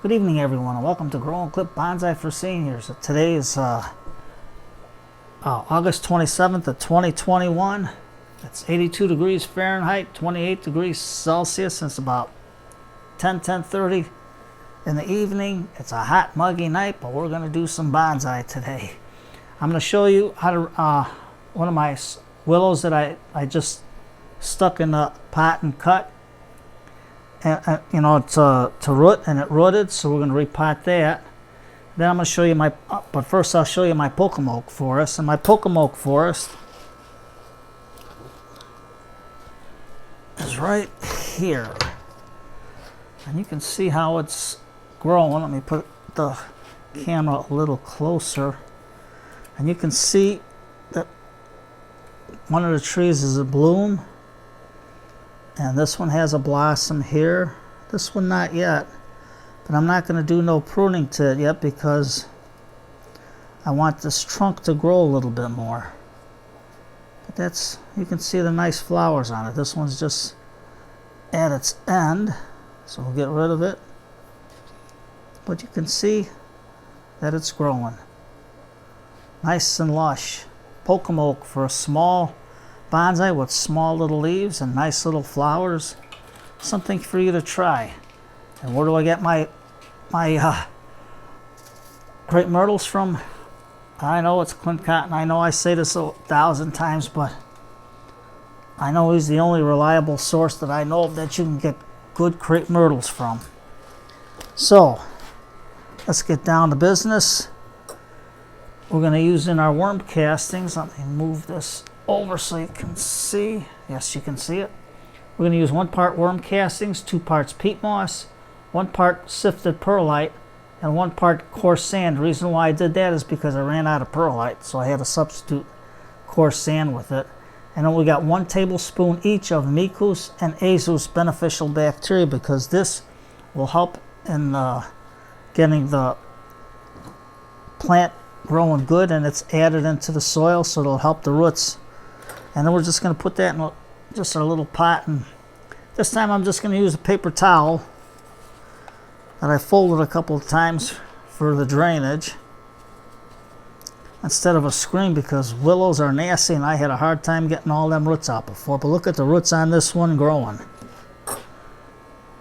Good evening, everyone, and welcome to Grow and Clip Bonsai for Seniors. Today is August 27th of 2021. It's 82 degrees Fahrenheit, 28 degrees Celsius, and it's about 10:30 in the evening. It's a hot, muggy night, but we're going to do some bonsai today. I'm going to show you how to one of my willows that I just stuck in the pot and cut. And you know, it's to root, and it rooted, so we're going to repot that. Then I'm going to show you but first I'll show you my Pocomoke Forest. And my Pocomoke Forest is right here. And you can see how it's growing. Let me put the camera a little closer. And you can see that one of the trees is a bloom. And this one has a blossom here. This one not yet. But I'm not going to do no pruning to it yet because I want this trunk to grow a little bit more. But that's, you can see the nice flowers on it. This one's just at its end, so we'll get rid of it. But you can see that it's growing. Nice and lush. Pocomoke for a small bonsai with small little leaves and nice little flowers. Something for you to try. And where do I get my crepe myrtles from? I know it's Clint Cotton. I know I say this 1,000 times, but I know he's the only reliable source that I know of that you can get good crepe myrtles from. So let's get down to business. We're going to use in our worm castings. Let me move this over so you can see. Yes, you can see it. We're going to use 1 part worm castings, 2 parts peat moss, 1 part sifted perlite, and 1 part coarse sand. The reason why I did that is because I ran out of perlite, so I had to substitute coarse sand with it. And then we got 1 tablespoon each of Micus and Azus beneficial bacteria, because this will help in getting the plant growing good, and it's added into the soil, so it'll help the roots. And then we're just going to put that in just our little pot, and this time I'm just going to use a paper towel that I folded a couple of times for the drainage instead of a screen, because willows are nasty and I had a hard time getting all them roots out before. But look at the roots on this one growing.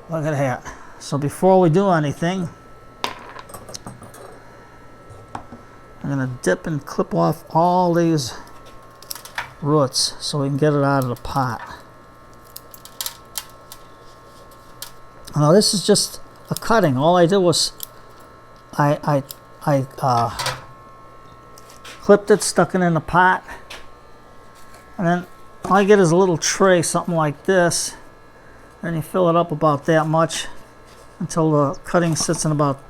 Look at that. So before we do anything, I'm going to dip and clip off all these roots so we can get it out of the pot. Now this is just a cutting. All I did was I clipped it, stuck it in the pot, and then all I get is a little tray, something like this, and you fill it up about that much until the cutting sits in about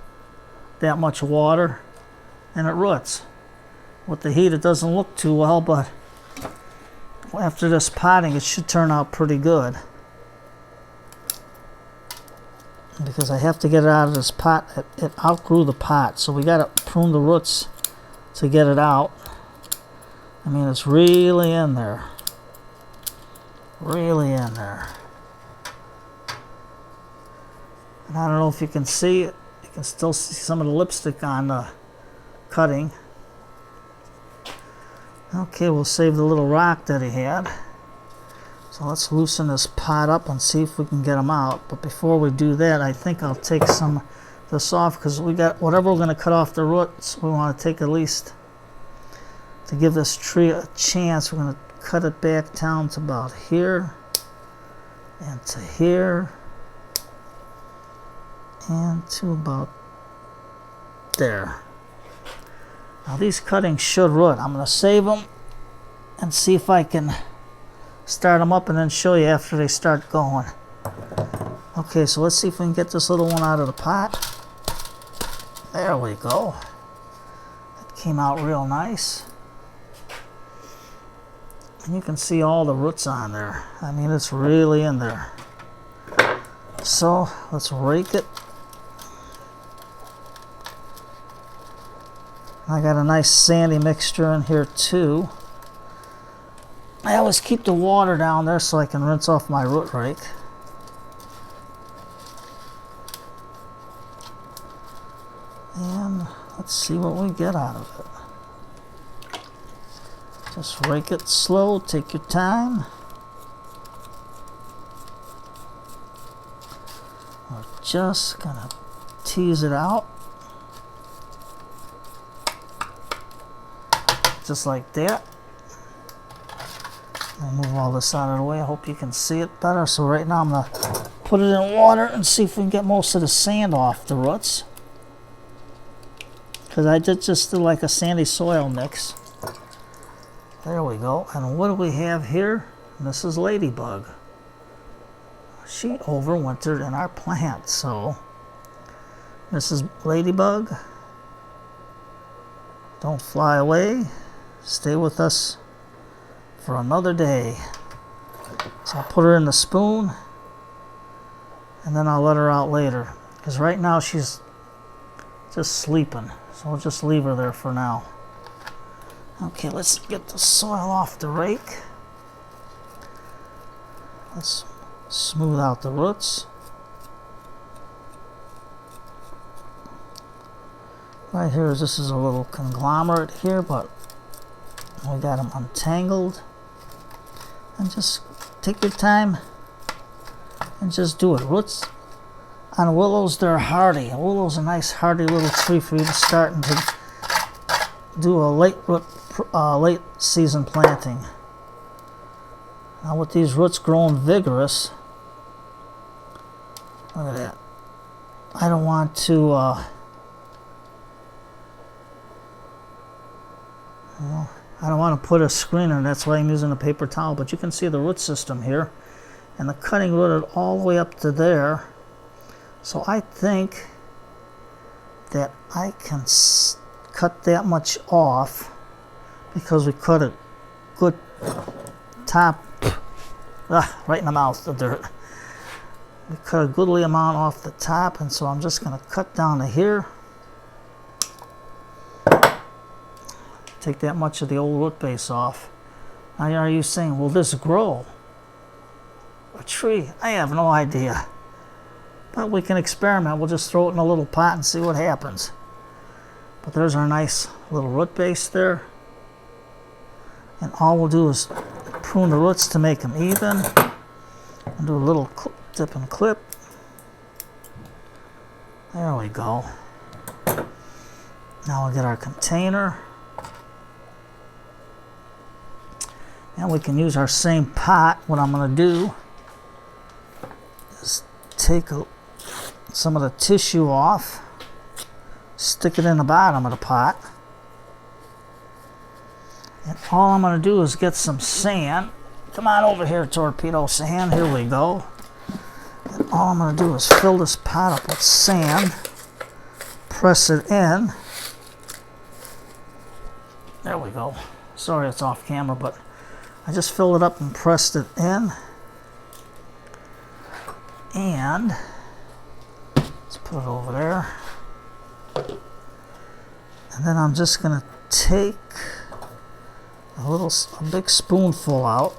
that much water, and it roots. With the heat it doesn't look too well, but after this potting it should turn out pretty good, because I have to get it out of this pot. It outgrew the pot, so we got to prune the roots to get it out. I mean, it's really in there, really in there. And I don't know if you can see it. You can still see some of the lipstick on the cutting. Okay, we'll save the little rock that he had. So let's loosen this pot up and see if we can get them out. But before we do that, I think I'll take some of this off, because we got whatever we're going to cut off the roots, we want to take at least, to give this tree a chance, we're going to cut it back down to about here, and to here, and to about there. Now these cuttings should root. I'm going to save them and see if I can start them up and then show you after they start going. Okay, so let's see if we can get this little one out of the pot. There we go. It came out real nice. And you can see all the roots on there. I mean, it's really in there. So let's rake it. I got a nice sandy mixture in here too. I always keep the water down there so I can rinse off my root rake. And let's see what we get out of it. Just rake it slow, take your time. We're just gonna tease it out. Just like that. I'll move all this out of the way. I hope you can see it better. So right now I'm gonna put it in water and see if we can get most of the sand off the roots. Because I just did like a sandy soil mix. There we go. And what do we have here? Mrs. Ladybug. She overwintered in our plant. So, Mrs. Ladybug, don't fly away. Stay with us for another day. So I'll put her in the spoon. And then I'll let her out later. Because right now she's just sleeping. So we'll just leave her there for now. Okay, let's get the soil off the rake. Let's smooth out the roots. Right here, this is a little conglomerate here, but we got them untangled. And just take your time and just do it. Roots on willows, they're hardy. A willow's a nice hardy little tree for you to start and to do a late season planting. Now with these roots growing vigorous, look at that. I don't want to I don't want to put a screener, that's why I'm using a paper towel, but you can see the root system here, and the cutting rooted all the way up to there. So I think that I can cut that much off because we cut a good top, right in the mouth, the dirt. We cut a goodly amount off the top, and so I'm just going to cut down to here. Take that much of the old root base off. Now are you saying, will this grow a tree? I have no idea. But we can experiment. We'll just throw it in a little pot and see what happens. But there's our nice little root base there. And all we'll do is prune the roots to make them even. And do a little dip and clip. There we go. Now we'll get our container. And we can use our same pot. What I'm going to do is take some of the tissue off, stick it in the bottom of the pot, and all I'm going to do is get some sand. Come on over here, torpedo sand. Here we go. And all I'm going to do is fill this pot up with sand, press it in. There we go. Sorry it's off camera, but I just filled it up and pressed it in. And let's put it over there. And then I'm just going to take a big spoonful out.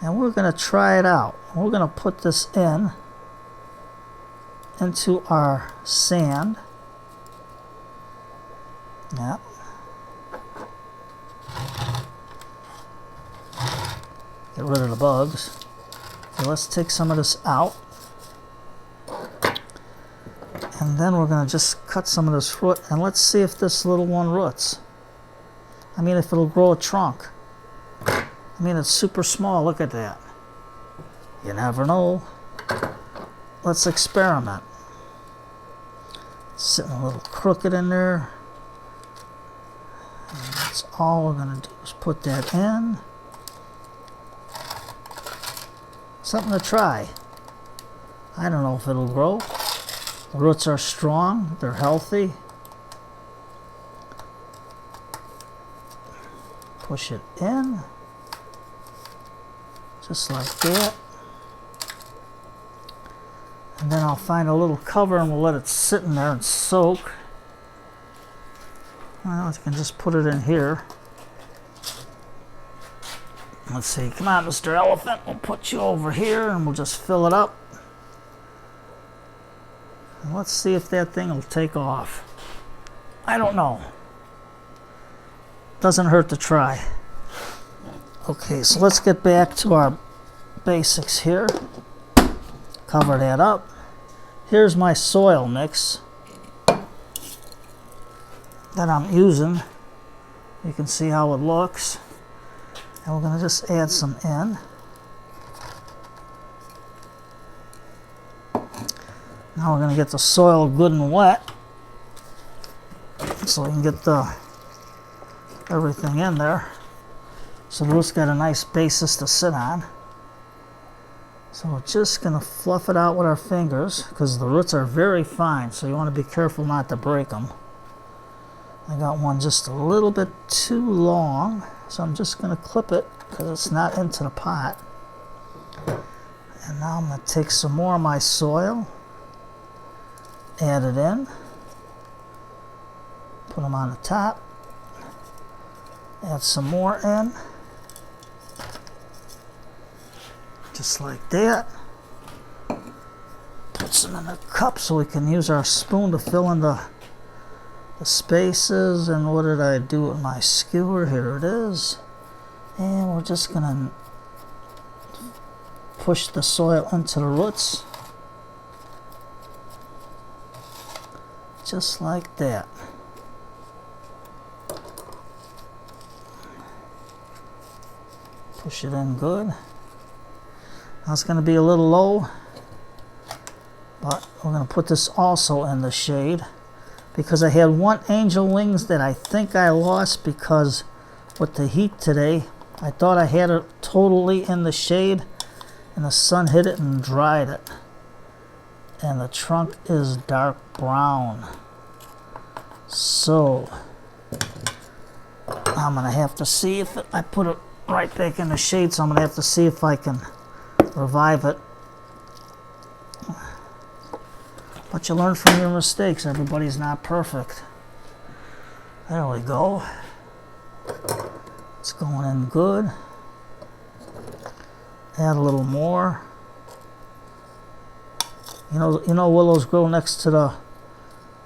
And we're going to try it out. We're going to put this into our sand. Yeah. Get rid of the bugs. Okay, let's take some of this out. And then we're going to just cut some of this root, and let's see if this little one roots. I mean, if it'll grow a trunk. I mean, it's super small. Look at that. You never know. Let's experiment. It's sitting a little crooked in there. And that's all we're going to do is put that in. Something to try. I don't know if it'll grow. The roots are strong. They're healthy. Push it in. Just like that. And then I'll find a little cover and we'll let it sit in there and soak. Well, I can just put it in here. Let's see. Come on, Mr. Elephant. We'll put you over here and we'll just fill it up. And let's see if that thing will take off. I don't know. Doesn't hurt to try. Okay, so let's get back to our basics here. Cover that up. Here's my soil mix that I'm using. You can see how it looks. And we're going to just add some in. Now we're going to get the soil good and wet so we can get everything in there. So the root's got a nice basis to sit on. So we're just going to fluff it out with our fingers because the roots are very fine, so you want to be careful not to break them. I got one just a little bit too long, so I'm just going to clip it because it's not into the pot. And now I'm going to take some more of my soil, add it in, put them on the top, add some more in, just like that. Put some in a cup so we can use our spoon to fill in the spaces. And what did I do with my skewer? Here it is. And we're just going to push the soil into the roots. Just like that. Push it in good. Now it's going to be a little low, but we're going to put this also in the shade because I had one angel wings that I think I lost because with the heat today, I thought I had it totally in the shade and the sun hit it and dried it. And the trunk is dark brown. So I'm going to have to see if I put it right back in the shade, so I'm going to have to see if I can revive it. But you learn from your mistakes. Everybody's not perfect. There we go. It's going in good. Add a little more. You know willows grow next to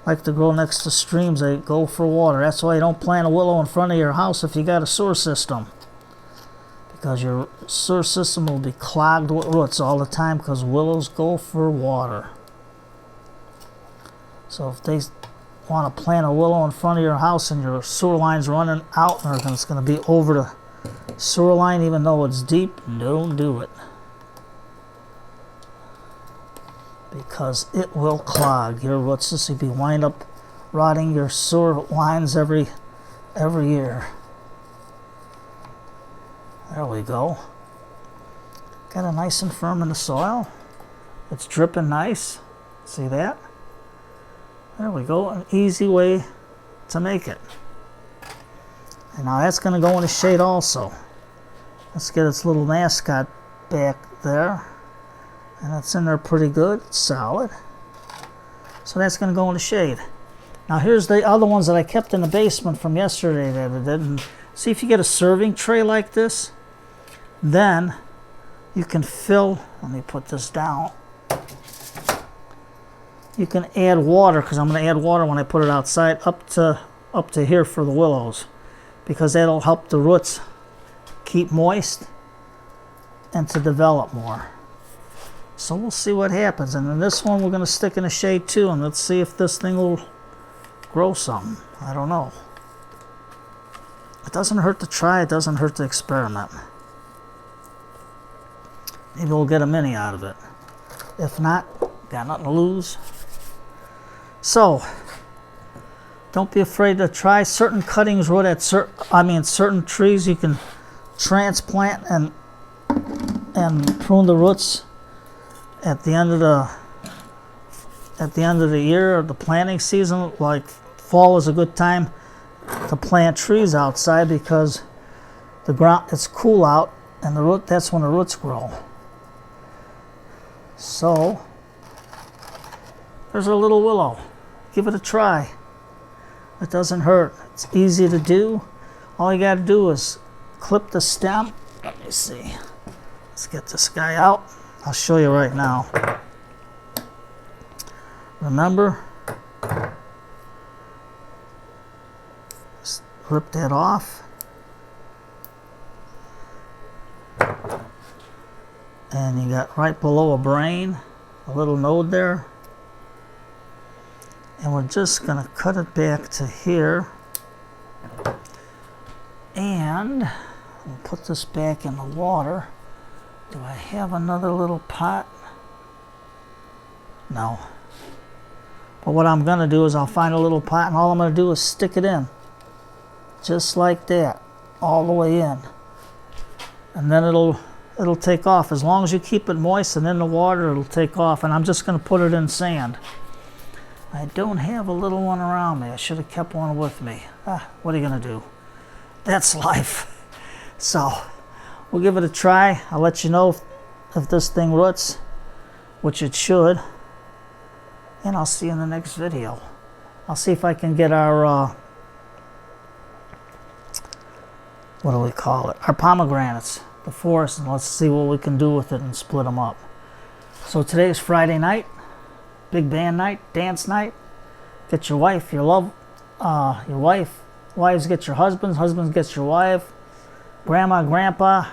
like to grow next to streams. They go for water. That's why you don't plant a willow in front of your house if you got a sewer system. Because your sewer system will be clogged with roots all the time because willows go for water. So if they want to plant a willow in front of your house and your sewer line's running out and it's going to be over the sewer line even though it's deep, don't do it. Because it will clog your roots. This will be wind up rotting your sewer lines every year. There we go. Got it nice and firm in the soil. It's dripping nice. See that? There we go. An easy way to make it. And now that's going to go in the shade also. Let's get its little mascot back there. And it's in there pretty good. It's solid. So that's going to go in the shade. Now here's the other ones that I kept in the basement from yesterday that I didn't. See, if you get a serving tray like this, then you can fill, let me put this down. You can add water, because I'm going to add water when I put it outside up to here for the willows, because that'll help the roots keep moist and to develop more. So we'll see what happens. And then this one we're going to stick in the shade too, and let's see if this thing will grow something. I don't know. It doesn't hurt to try. It doesn't hurt to experiment. Maybe we'll get a mini out of it. If not, got nothing to lose. So, don't be afraid to try. Certain cuttings root at certain trees you can transplant and prune the roots at the end of the year or the planting season. Like fall is a good time to plant trees outside because the ground, it's cool out, and that's when the roots grow. So there's a little willow. Give it a try. It doesn't hurt. It's easy to do. All you got to do is clip the stem. Let me see. Let's get this guy out. I'll show you right now. Remember, rip that off. And you got right below a brain, a little node there. And we're just going to cut it back to here. And we'll put this back in the water. Do I have another little pot? No. But what I'm going to do is I'll find a little pot, and all I'm going to do is stick it in. Just like that. All the way in. And then it'll take off. As long as you keep it moist and in the water, it'll take off. And I'm just going to put it in sand. I don't have a little one around me. I should have kept one with me. What are you going to do? That's life. So, we'll give it a try. I'll let you know if this thing roots, which it should. And I'll see you in the next video. I'll see if I can get our, what do we call it? Our pomegranates, the forest, and let's see what we can do with it and split them up. So today's Friday night. Big band night, dance night. Get your wife, your wife. Wives get your husbands, husbands get your wife. Grandma, grandpa.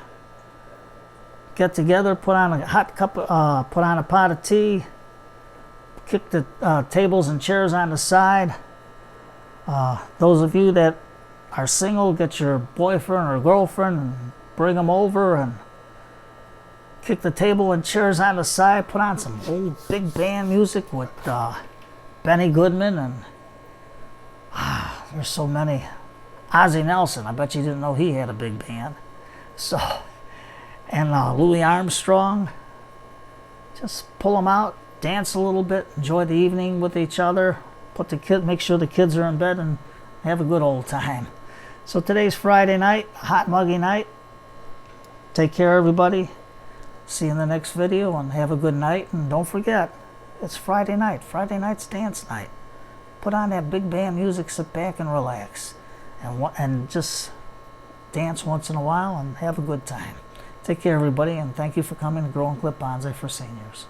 Get together, put on a hot cup, put on a pot of tea. Kick the tables and chairs on the side. Those of you that are single, get your boyfriend or girlfriend and bring them over and kick the table and chairs on the side, put on some old big band music with Benny Goodman and there's so many. Ozzie Nelson, I bet you didn't know he had a big band. So, and Louis Armstrong. Just pull them out, dance a little bit, enjoy the evening with each other, make sure the kids are in bed and have a good old time. So today's Friday night, hot muggy night. Take care everybody. See you in the next video and have a good night. And don't forget, it's Friday night. Friday night's dance night. Put on that big band music, sit back and relax. And just dance once in a while and have a good time. Take care everybody, and thank you for coming to Grow and Clip Bonsai for Seniors.